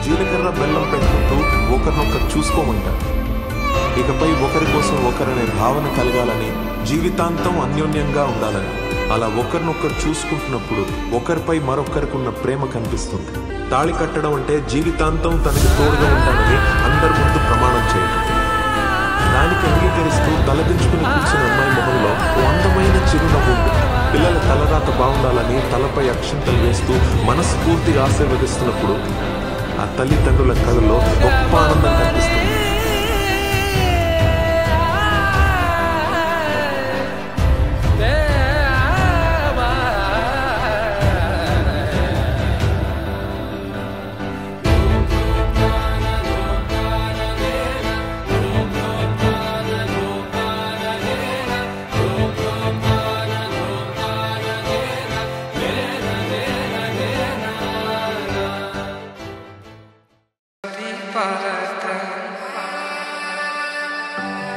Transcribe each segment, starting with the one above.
జీలకర్ర బెల్లం పెట్టుకుంటూ ఒకరినొకరు చూసుకోమంటారు. ఇకపై ఒకరి కోసం ఒకరనే భావన కలగాలని, జీవితాంతం అన్యోన్యంగా ఉండాలని. అలా ఒకరినొకరు చూసుకుంటున్నప్పుడు ఒకరిపై మరొకరికి ఉన్న ప్రేమ కనిపిస్తుంది. తాళి కట్టడం అంటే జీవితాంతం తనకి తోడుగా ఉంటానని అందరి ముందు ప్రమాణం చేయడం. దానికి అంగీకరిస్తూ తలదించుకుని కూర్చున్న అమ్మాయి మొహంలో ఓ అందమైన చిరునవ్వు ఉంటుంది. పిల్లల తలరాత బాగుండాలని తలపై అక్షింతలు వేస్తూ మనస్ఫూర్తిగా ఆశీర్వదిస్తున్నప్పుడు ఆ తల్లిదండ్రుల కళ్ళలో గొప్ప ఆనందం కనిపిస్తుంది.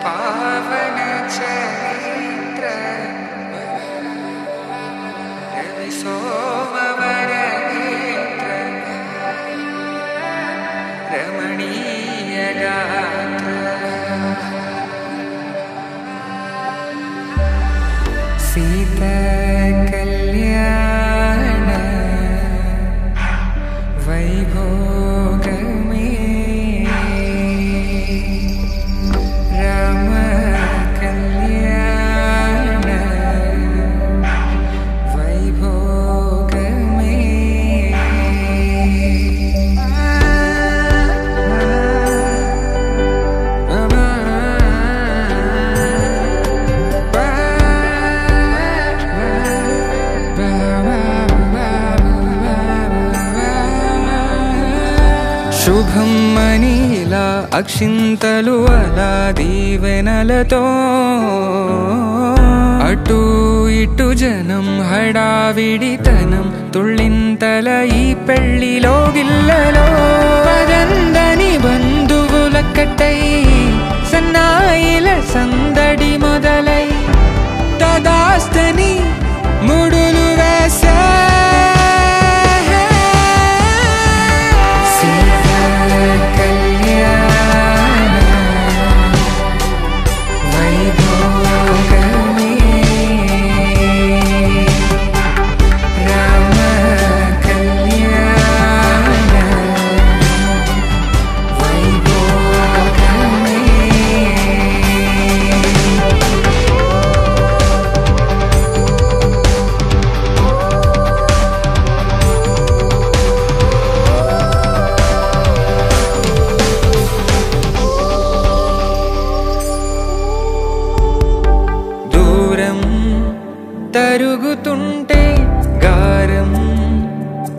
पावन चरित्र रवि सोमवर नेत्र रमणीय गात्र सीता कल्याण वैभोग శుభం మనీలా అక్షింతలు అలా దీవెనలతో అటు ఇటు జనం హడావిడితనం తుళ్ళింతల ఈ పెళ్లిలో గిల్లలో పదందని బంధువుల కట్టై సన్నాయిల సందడి మొదలై తదాస్తని ముడులు వేసే తరుగుతుంటే గారం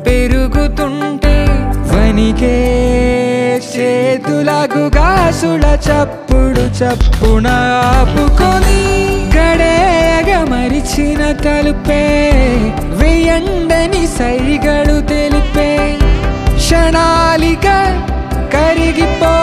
పెరుగుతుంటే వనికే చేతులకు గాసుల చప్పుడు చప్పున ఆపుకొని గడేగ మరిచిన తలుపే వేయండని సైగడు తెలిపే క్షణాలిక కరిగిపో